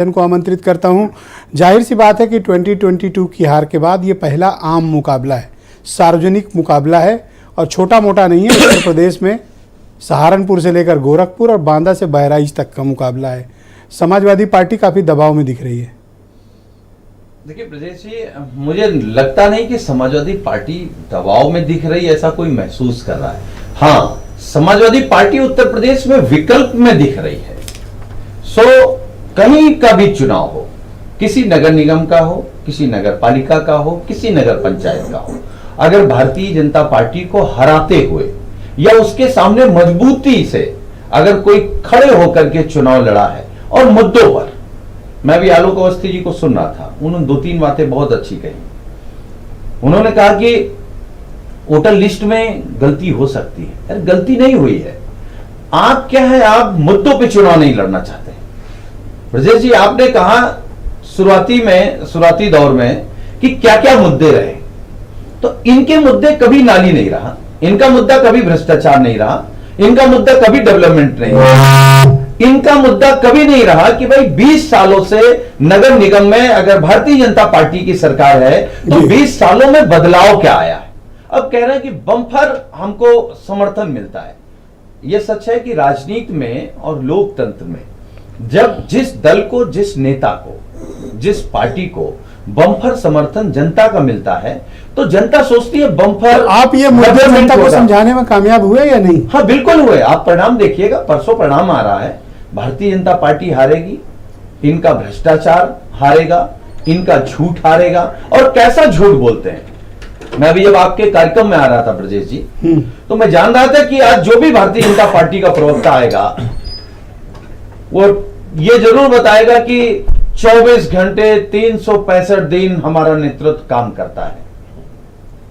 को आमंत्रित करता हूं। जाहिर सी बात है कि 2022 की हार के बाद ये पहला आम मुकाबला है, सार्वजनिक मुकाबला है और छोटा मोटा नहीं है। उत्तर प्रदेश में सहारनपुर से लेकर गोरखपुर और बांदा से बहराइच तक का मुकाबला है। समाजवादी पार्टी काफी दबाव में दिख रही है। देखिए ब्रजेश जी, मुझे लगता नहीं कि समाजवादी पार्टी दबाव में दिख रही है, ऐसा कोई महसूस कर रहा है। हाँ, समाजवादी पार्टी उत्तर प्रदेश में विकल्प में दिख रही है। कहीं का भी चुनाव हो, किसी नगर निगम का हो, किसी नगर पालिका का हो, किसी नगर पंचायत का हो, अगर भारतीय जनता पार्टी को हराते हुए या उसके सामने मजबूती से अगर कोई खड़े होकर के चुनाव लड़ा है और मुद्दों पर, मैं भी आलोक अवस्थी जी को सुन रहा था, उन्होंने 2-3 बातें बहुत अच्छी कही। उन्होंने कहा कि वोटर लिस्ट में गलती हो सकती है। अरे गलती नहीं हुई है, आप क्या है, आप मुद्दों पे चुनाव नहीं लड़ना चाहते। ब्रजेश जी, आपने कहा शुरुआती दौर में कि क्या क्या मुद्दे रहे, तो इनके मुद्दे कभी नाली नहीं रहा, इनका मुद्दा कभी भ्रष्टाचार नहीं रहा, इनका मुद्दा कभी डेवलपमेंट नहीं रहा, इनका मुद्दा कभी नहीं रहा कि भाई 20 सालों से नगर निगम में अगर भारतीय जनता पार्टी की सरकार है तो 20 सालों में बदलाव क्या आया है। अब कह रहे हैं कि बम्पर हमको समर्थन मिलता है। यह सच है कि राजनीति में और लोकतंत्र में जब जिस दल को, जिस नेता को, जिस पार्टी को बम्पर समर्थन जनता का मिलता है तो जनता सोचती है बम्पर। आप ये मुद्दे जनता को समझाने में कामयाब हुए या नहीं? हाँ बिल्कुल हुए। आप परिणाम देखिएगा, परसों परिणाम आ रहा है। भारतीय जनता पार्टी हारेगी, इनका भ्रष्टाचार हारेगा, इनका झूठ हारेगा। और कैसा झूठ बोलते हैं। मैं अभी जब आपके कार्यक्रम में आ रहा था ब्रजेश जी, तो मैं जान रहा था कि आज जो भी भारतीय जनता पार्टी का प्रवक्ता आएगा वो ये जरूर बताएगा कि 24 घंटे 365 दिन हमारा नेतृत्व काम करता है।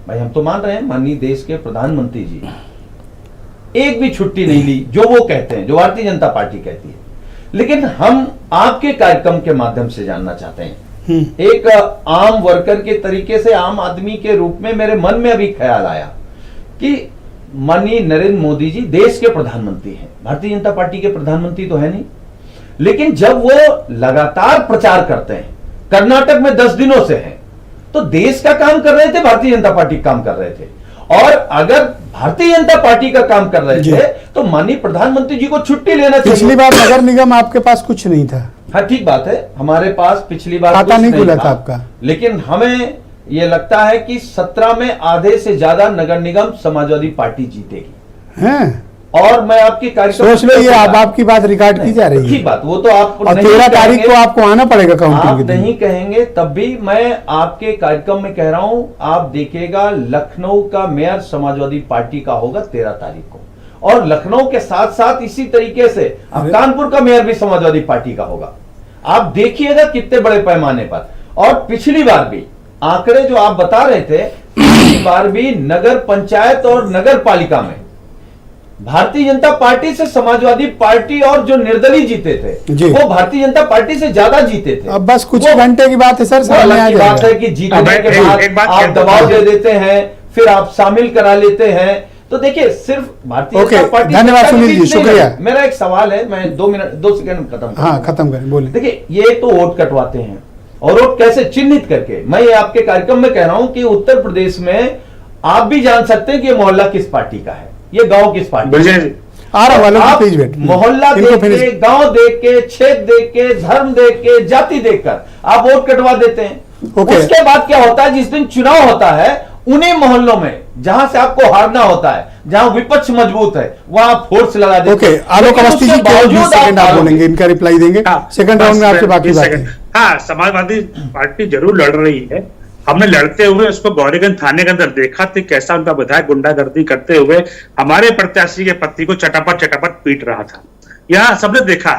भाई हम तो मान रहे हैं, माननीय देश के प्रधानमंत्री जी एक भी छुट्टी नहीं ली, जो वो कहते हैं, जो भारतीय जनता पार्टी कहती है। लेकिन हम आपके कार्यक्रम के माध्यम से जानना चाहते हैं, एक आम वर्कर के तरीके से, आम आदमी के रूप में मेरे मन में अभी ख्याल आया कि माननीय नरेंद्र मोदी जी देश के प्रधानमंत्री हैं, भारतीय जनता पार्टी के प्रधानमंत्री तो है नहीं। लेकिन जब वो लगातार प्रचार करते हैं, कर्नाटक में 10 दिनों से हैं, तो देश का काम कर रहे थे, भारतीय जनता पार्टी काम कर रहे थे। और अगर भारतीय जनता पार्टी का काम कर रहे थे तो माननीय प्रधानमंत्री जी को छुट्टी लेना चाहिए। पिछली बार नगर निगम आपके पास कुछ नहीं था। हाँ ठीक बात है, हमारे पास पिछली बार खाता नहीं खुला था आपका। लेकिन हमें यह लगता है कि 17 में आधे से ज्यादा नगर निगम समाजवादी पार्टी जीतेगी। हैं? और मैं आपकी कार्यक्रम सोच लो, ये अब आपकी बात रिकॉर्ड की जा रही है। ठीक बात, वो तो आप 13 तारीख को आपको आना पड़ेगा काउंटिंग के दिन। नहीं कहेंगे तब भी मैं आपके कार्यक्रम में कह रहा हूं, आप देखिएगा लखनऊ का मेयर समाजवादी पार्टी का होगा 13 तारीख को, और लखनऊ के साथ साथ इसी तरीके से अब कानपुर का मेयर भी समाजवादी पार्टी का होगा। आप देखिएगा कितने बड़े पैमाने पर। और पिछली बार भी आंकड़े जो आप बता रहे थे, पिछली बार भी नगर पंचायत और नगर पालिका में भारतीय जनता पार्टी से समाजवादी पार्टी और जो निर्दलीय जीते थे वो भारतीय जनता पार्टी से ज्यादा जीते थे। अब बस कुछ घंटे की बात है सर, अलग बात है कि जीतने के बाद आप दबाव दे देते हैं, फिर आप शामिल करा लेते हैं। तो देखिए, सिर्फ भारतीय जनता पार्टी। धन्यवाद सुनील जी, शुक्रिया। मेरा एक सवाल है, मैं 2 सेकंड खत्म करें, बोले। देखिए, ये तो वोट कटवाते हैं और वोट कैसे चिन्हित करके, मैं ये आपके कार्यक्रम में कह रहा हूं कि उत्तर प्रदेश में आप भी जान सकते हैं कि मोहल्ला किस पार्टी का है, ये गांव किस पार्टी आ रहा वालों आप मोहल्ला देख के, गांव देख के, क्षेत्र देख के, धर्म देख के, जाति देखकर आप वोट कटवा देते हैं। उसके बाद क्या होता है, जिस दिन चुनाव होता है उन्हीं मोहल्लों में जहां से आपको हारना होता है, जहां विपक्ष मजबूत है, वहां फोर्स लगा देते हैं। आलोक अवस्थी जी सेकंड आप बोलेंगे, इनका रिप्लाई देंगे सेकंड राउंड में आपसे बाकी बातें। हाँ, समाजवादी पार्टी जरूर लड़ रही है। हमने लड़ते हुए उसको गौरीगंज थाने के अंदर देखा था, कैसा उनका विधायक गुंडागर्दी करते हुए हमारे प्रत्याशी के पति को चटापट पीट रहा था। यहाँ सबने देखा।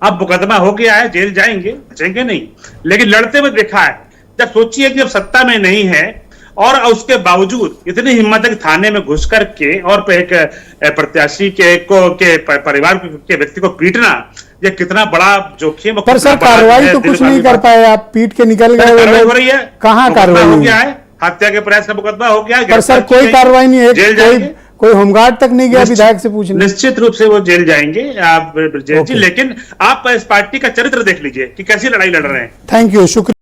अब मुकदमा हो गया है, जेल जाएंगे, बचेंगे नहीं, लेकिन लड़ते हुए देखा है। जब सोचिए कि जब सत्ता में नहीं है और उसके बावजूद इतनी हिम्मत है कि थाने में घुस करके और एक प्रत्याशी के परिवार के व्यक्ति को पीटना, ये कितना बड़ा जोखिम। पर सर कार्रवाई तो कुछ नहीं कर पाए, आप पीट के निकल गए। हो रही है, कहाँ कार्रवाई हो गया है, हत्या के प्रयास का मुकदमा हो गया है। पर सर कोई कार्रवाई नहीं है, कोई होमगार्ड तक नहीं गया विधायक से पूछने? निश्चित रूप से वो जेल जाएंगे आप ब्रजेश जी, लेकिन आप इस पार्टी का चरित्र देख लीजिए कि कैसी लड़ाई लड़ रहे हैं। थैंक यू, शुक्रिया।